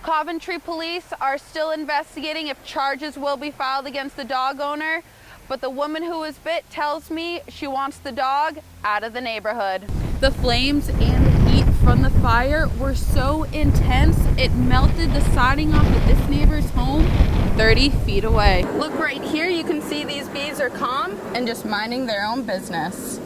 Coventry police are still investigating if charges will be filed against the dog owner, but the woman who was bit tells me she wants the dog out of the neighborhood. The flames and the heat from the fire were so intense, it melted the siding off of this neighbor's home 30 feet away. Look right here, you can see these bees are calm and just minding their own business.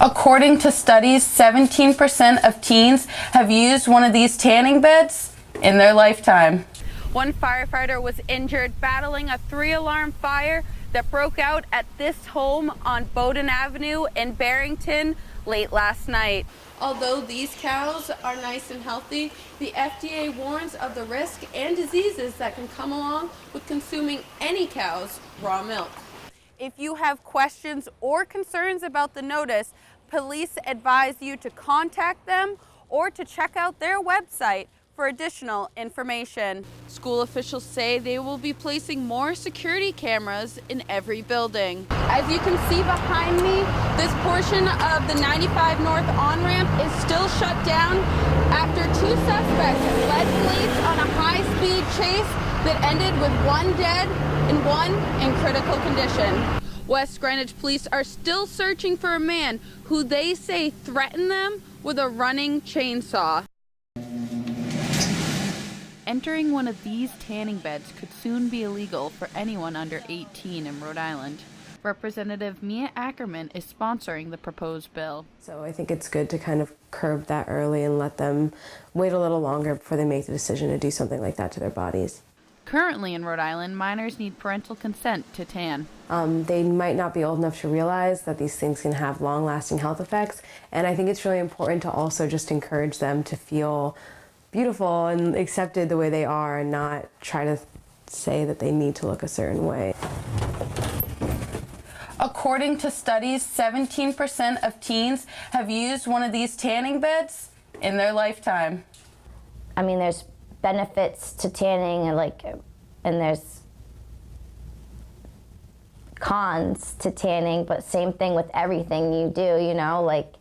According to studies, 17% of teens have used one of these tanning beds in their lifetime. One firefighter was injured battling a 3-alarm fire that broke out at this home on Bowdoin Avenue in Barrington late last night. Although these cows are nice and healthy, the FDA warns of the risk and diseases that can come along with consuming any cow's raw milk. If you have questions or concerns about the notice, police advise you to contact them or to check out their website for additional information. School officials say they will be placing more security cameras in every building. As you can see behind me, this portion of the 95 North on-ramp is still shut down after 2 suspects led police on a high-speed chase that ended with 1 dead and 1 in critical condition. West Greenwich police are still searching for a man who they say threatened them with a running chainsaw. Entering one of these tanning beds could soon be illegal for anyone under 18 in Rhode Island. Representative Mia Ackerman is sponsoring the proposed bill. So I think it's good to kind of curb that early and let them wait a little longer before they make the decision to do something like that to their bodies. Currently in Rhode Island, minors need parental consent to tan. They might not be old enough to realize that these things can have long-lasting health effects, and I think it's really important to also just encourage them to feel beautiful and accepted the way they are and not try to say that they need to look a certain way. According to studies, 17% of teens have used one of these tanning beds in their lifetime. I mean, there's benefits to tanning and there's cons to tanning, but same thing with everything you do, you know, like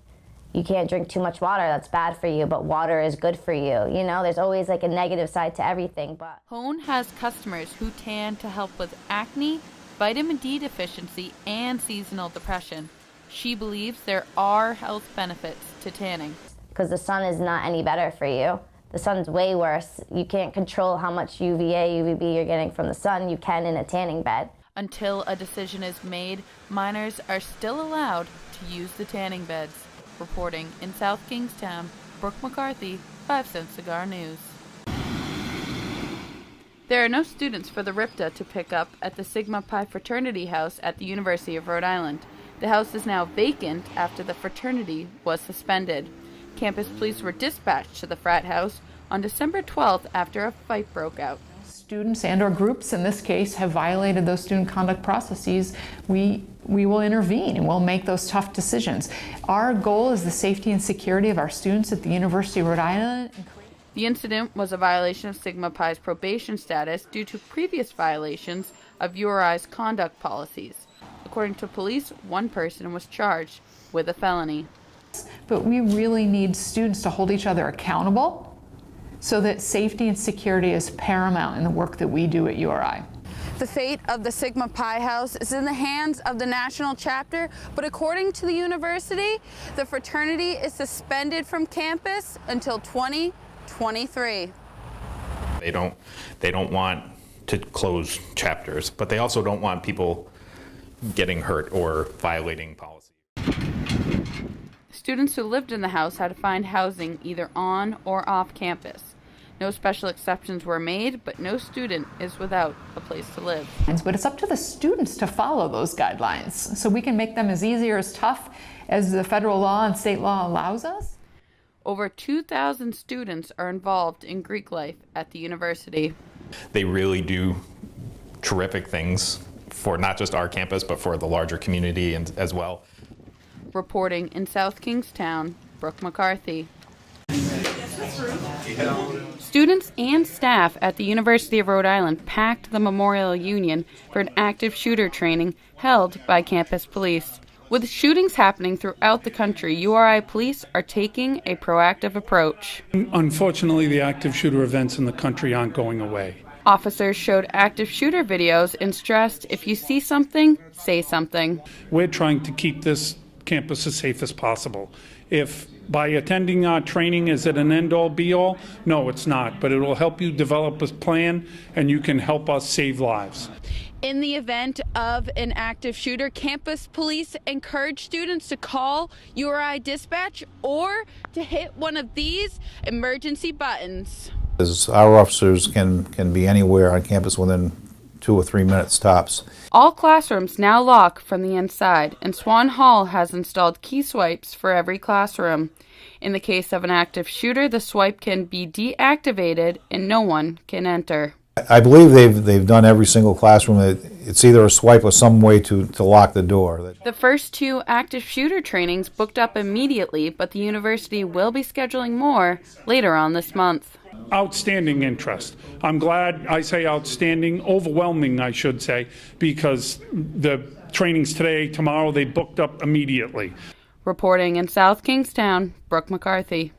you can't drink too much water, that's bad for you, but water is good for you. You know, there's always like a negative side to everything. But Hone has customers who tan to help with acne, vitamin D deficiency, and seasonal depression. She believes there are health benefits to tanning. Because the sun is not any better for you. The sun's way worse. You can't control how much UVA, UVB you're getting from the sun. You can in a tanning bed. Until a decision is made, minors are still allowed to use the tanning beds. Reporting in South Kingstown, Brooke McCarthy, 5 Cent Cigar News. There are no students for the RIPTA to pick up at the Sigma Pi fraternity house at the University of Rhode Island. The house is now vacant after the fraternity was suspended. Campus police were dispatched to the frat house on December 12th after a fight broke out. Students and or groups in this case have violated those student conduct processes. We will intervene and we'll make those tough decisions. Our goal is the safety and security of our students at the University of Rhode Island. The incident was a violation of Sigma Pi's probation status due to previous violations of URI's conduct policies. According to police, one person was charged with a felony. But we really need students to hold each other accountable so that safety and security is paramount in the work that we do at URI. The fate of the Sigma Pi house is in the hands of the national chapter, but according to the university, the fraternity is suspended from campus until 2023. They don't want to close chapters, but they also don't want people getting hurt or violating policy. Students who lived in the house had to find housing either on or off campus. No special exceptions were made, but no student is without a place to live. But it's up to the students to follow those guidelines so we can make them as easy or as tough as the federal law and state law allows us. Over 2,000 students are involved in Greek life at the university. They really do terrific things for not just our campus, but for the larger community and as well. Reporting in South Kingstown, Brooke McCarthy. Students and staff at the University of Rhode Island packed the Memorial Union for an active shooter training held by campus police. With shootings happening throughout the country, URI police are taking a proactive approach. Unfortunately, the active shooter events in the country aren't going away. Officers showed active shooter videos and stressed, if you see something, say something. We're trying to keep this campus as safe as possible. If by attending our training, is it an end-all, be-all? No, it's not, but it will help you develop a plan and you can help us save lives. In the event of an active shooter, campus police encourage students to call URI dispatch or to hit one of these emergency buttons. Our officers can be anywhere on campus within 2 or 3 minutes tops. All classrooms now lock from the inside, and Swan Hall has installed key swipes for every classroom. In the case of an active shooter, the swipe can be deactivated and no one can enter. I believe they've done every single classroom. It's either a swipe or some way to lock the door. The first 2 active shooter trainings booked up immediately, but the university will be scheduling more later on this month. Outstanding interest. I'm glad I say outstanding, overwhelming I should say, because the trainings today, tomorrow, they booked up immediately. Reporting in South Kingstown, Brooke McCarthy.